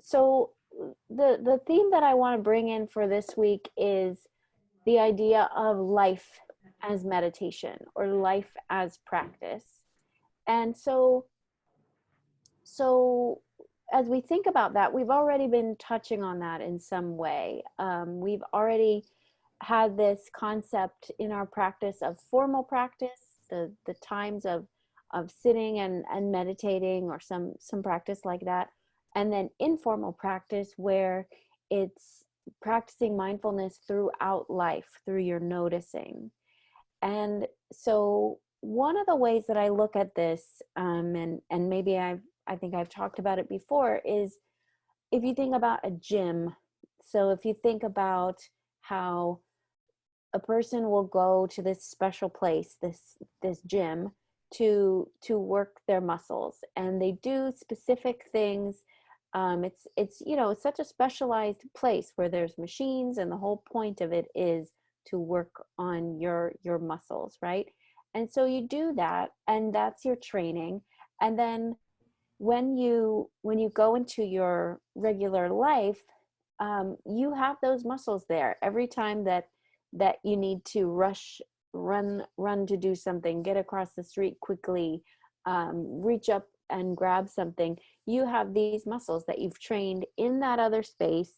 So the theme that I want to bring in for this week is the idea of life as meditation or life as practice. And so as we think about that, we've already been touching on that in some way. We've already had this concept in our practice of formal practice, the times of sitting and meditating, or some practice like that, and then informal practice where it's practicing mindfulness throughout life through your noticing. And so one of the ways that I look at this, and maybe I think I've talked about it before, is if you think about a gym. So if you think about how a person will go to this special place, this gym, to work their muscles, and they do specific things. It's it's such a specialized place where there's machines, and the whole point of it is to work on your muscles, right? And so you do that, and that's your training. And then when you go into your regular life, you have those muscles there every time that you need to run to do something, get across the street quickly, reach up and grab something. You have these muscles that you've trained in that other space,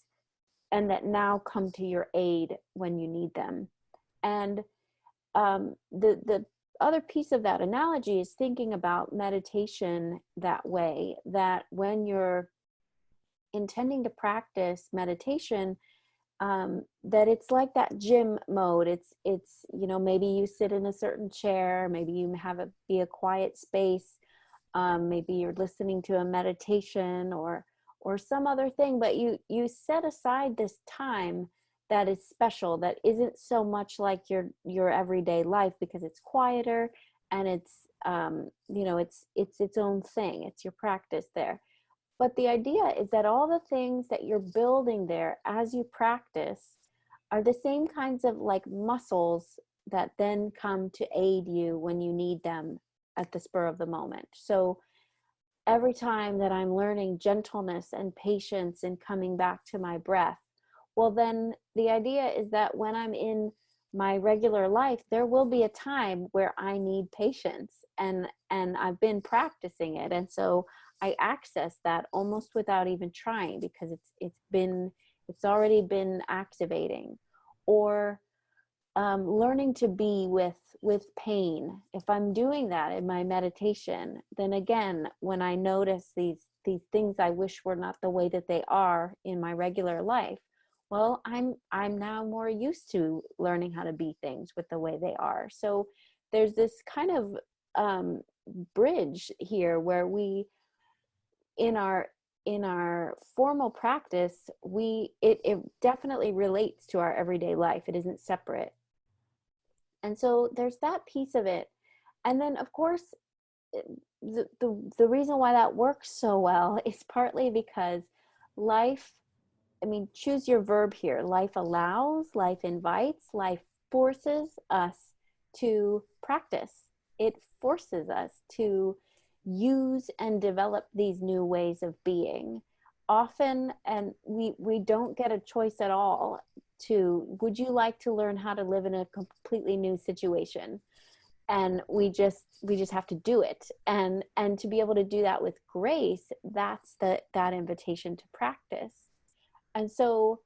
and that now come to your aid when you need them. And the other piece of that analogy is thinking about meditation that way, that when you're intending to practice meditation, that it's like that gym mode. It's maybe you sit in a certain chair, maybe you have be a quiet space, maybe you're listening to a meditation or some other thing, but you set aside this time that is special, that isn't so much like your everyday life, because it's quieter, and it's it's its own thing. It's your practice there. But the idea is that all the things that you're building there as you practice are the same kinds of like muscles that then come to aid you when you need them at the spur of the moment. So every time that I'm learning gentleness and patience and coming back to my breath, well, then the idea is that when I'm in my regular life, there will be a time where I need patience, and I've been practicing it. And so I access that almost without even trying, because it's already been activating. Or learning to be with pain. If I'm doing that in my meditation, then again, when I notice these things I wish were not the way that they are in my regular life, well, I'm now more used to learning how to be things with the way they are. So there's this kind of bridge here where we, in our formal practice, it definitely relates to our everyday life. It isn't separate. And so there's that piece of it. And then of course, the reason why that works so well is partly because life, I mean, choose your verb here. Life allows, life invites, life forces us to practice. It forces us to use and develop these new ways of being. Often, and we don't get a choice at all to, would you like to learn how to live in a completely new situation? And we just have to do it. And to be able to do that with grace, that's that invitation to practice. And so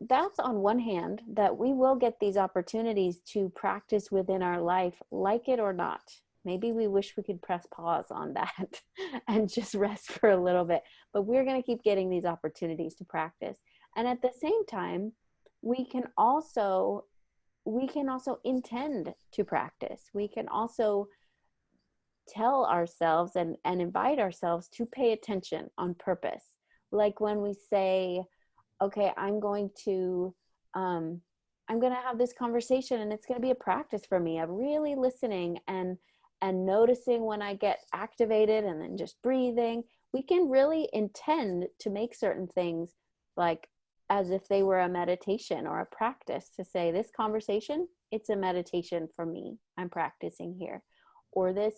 that's on one hand, that we will get these opportunities to practice within our life, like it or not. Maybe we wish we could press pause on that and just rest for a little bit, but we're going to keep getting these opportunities to practice. And at the same time, we can also intend to practice. We can also tell ourselves and invite ourselves to pay attention on purpose. Like when we say, okay, I'm going to have this conversation, and it's going to be a practice for me of really listening and noticing when I get activated, and then just breathing. We can really intend to make certain things like as if they were a meditation or a practice, to say, this conversation, it's a meditation for me. I'm practicing here. Or this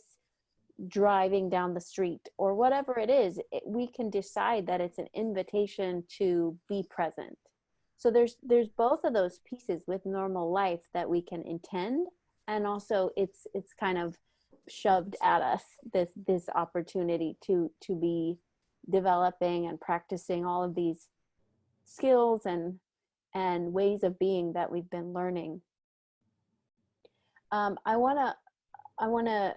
driving down the street or whatever it is, we can decide that it's an invitation to be present. So there's both of those pieces with normal life that we can intend, and also it's kind of shoved at us, this opportunity to be developing and practicing all of these skills and ways of being that we've been learning. I want to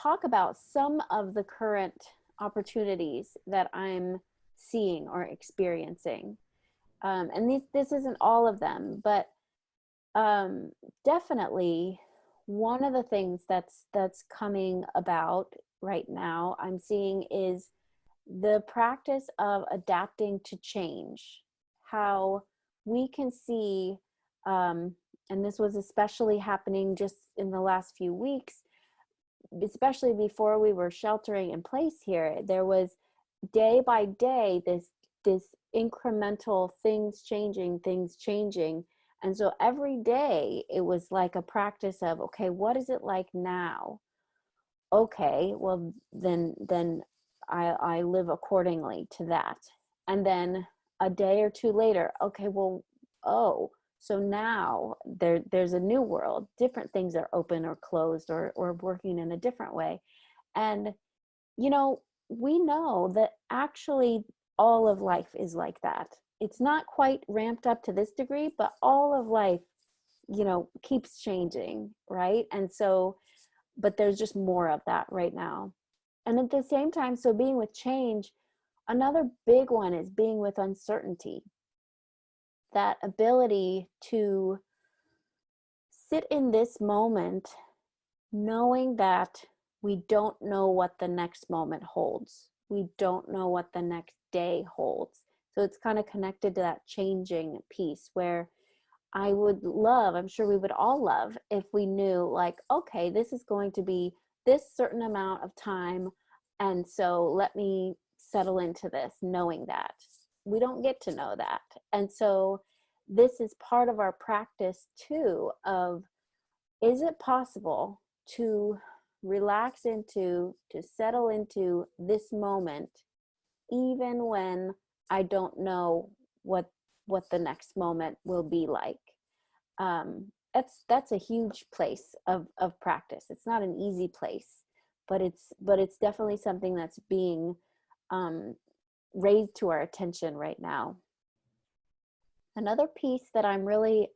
talk about some of the current opportunities that I'm seeing or experiencing. And this isn't all of them, but definitely one of the things that's coming about right now I'm seeing is the practice of adapting to change. How we can see, and this was especially happening just in the last few weeks, especially before we were sheltering in place here, there was day by day this incremental things changing. And so every day it was like a practice of, okay, what is it like now? Okay, well then I live accordingly to that. And then a day or two later, okay, well, oh, so now there's a new world. Different things are open or closed or working in a different way. And, you know, we know that actually all of life is like that. It's not quite ramped up to this degree, but all of life, keeps changing, right? And so, but there's just more of that right now. And at the same time, so being with change, another big one is being with uncertainty. That ability to sit in this moment, knowing that we don't know what the next moment holds. We don't know what the next day holds. So it's kind of connected to that changing piece where I would love, I'm sure we would all love, if we knew, like, okay, this is going to be this certain amount of time. And so let me settle into this, knowing that. We don't get to know that. And so this is part of our practice too of, is it possible to relax into, to settle into this moment, even when I don't know what the next moment will be like? That's a huge place of practice. It's not an easy place, but it's definitely something that's being raised to our attention right now. Another piece that I'm really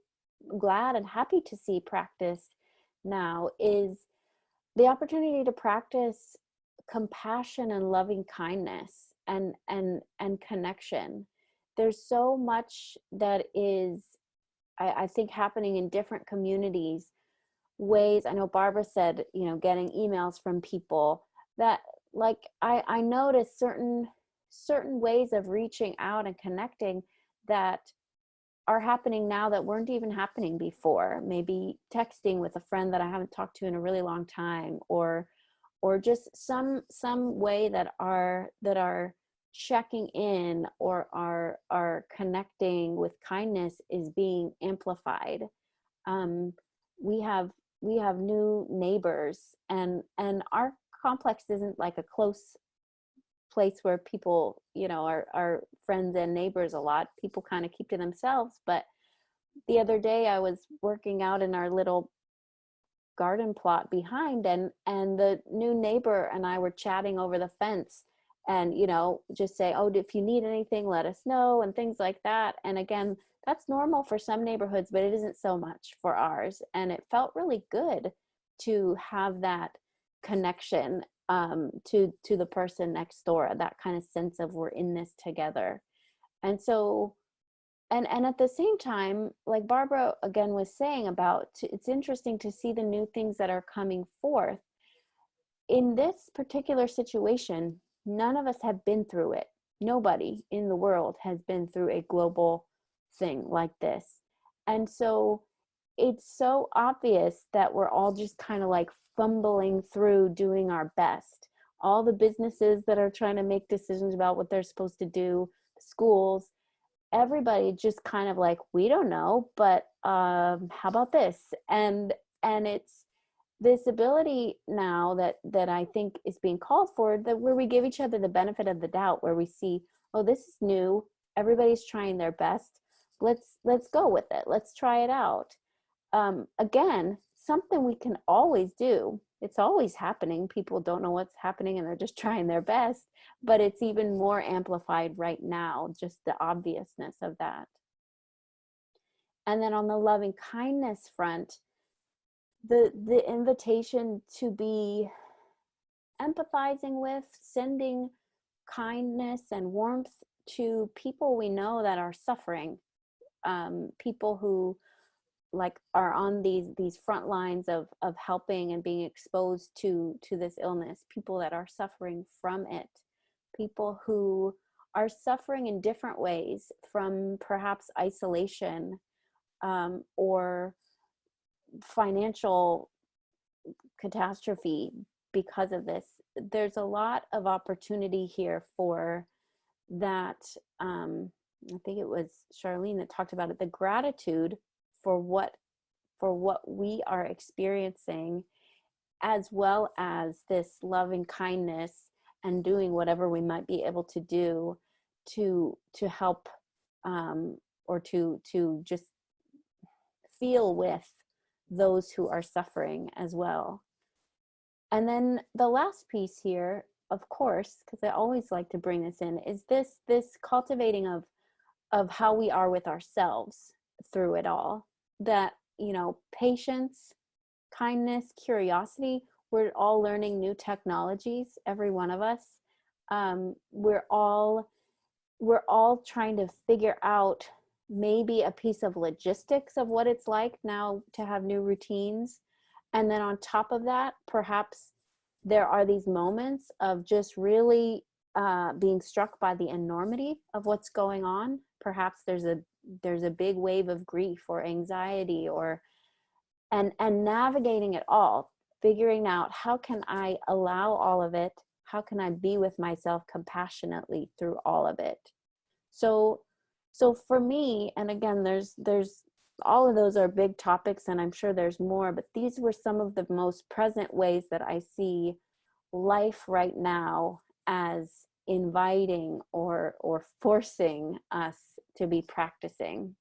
glad and happy to see practiced now is the opportunity to practice compassion and loving kindness and connection. There's so much that is, I think, happening in different communities, ways. I know Barbara said, getting emails from people that, like, I noticed certain ways of reaching out and connecting that are happening now that weren't even happening before. Maybe texting with a friend that I haven't talked to in a really long time, or just some way that are checking in or are connecting with kindness is being amplified. We have new neighbors, and our complex isn't like a close place where people, are friends and neighbors a lot. People kind of keep to themselves. But the other day I was working out in our little garden plot behind, and the new neighbor and I were chatting over the fence, and just say, oh, if you need anything, let us know, and things like that. And again, that's normal for some neighborhoods, but it isn't so much for ours. And it felt really good to have that connection to the person next door, that kind of sense of, we're in this together. And so, and at the same time, like Barbara again was saying about, it's interesting to see the new things that are coming forth. In this particular situation, none of us have been through it. Nobody in the world has been through a global thing like this. And so it's so obvious that we're all just kind of like fumbling through, doing our best. All the businesses that are trying to make decisions about what they're supposed to do, schools, everybody just kind of like, we don't know, but how about this? And this ability now that I think is being called for, that where we give each other the benefit of the doubt, where we see, oh, this is new, everybody's trying their best, let's go with it, let's try it out. Again, something we can always do. It's always happening. People don't know what's happening and they're just trying their best, but it's even more amplified right now, just the obviousness of that. And then on the loving kindness front, the invitation to be empathizing with, sending kindness and warmth to people we know that are suffering, people who like are on these front lines of helping and being exposed to this illness, people that are suffering from it, people who are suffering in different ways from perhaps isolation, or financial catastrophe because of this. There's a lot of opportunity here for that. I think it was Charlene that talked about it, the gratitude for what we are experiencing, as well as this loving kindness and doing whatever we might be able to do to help, or to just feel with those who are suffering as well. And then the last piece here, of course, because I always like to bring this in, is this cultivating of how we are with ourselves through it all. That, patience, kindness, curiosity, we're all learning new technologies, every one of us. We're all trying to figure out maybe a piece of logistics of what it's like now to have new routines. And then on top of that, perhaps there are these moments of just really being struck by the enormity of what's going on. Perhaps there's a big wave of grief or anxiety, or and navigating it all, figuring out, how can I allow all of it? How can I be with myself compassionately through all of it? So for me, and again, there's all of those are big topics, and I'm sure there's more, but these were some of the most present ways that I see life right now as inviting or forcing us to be practicing.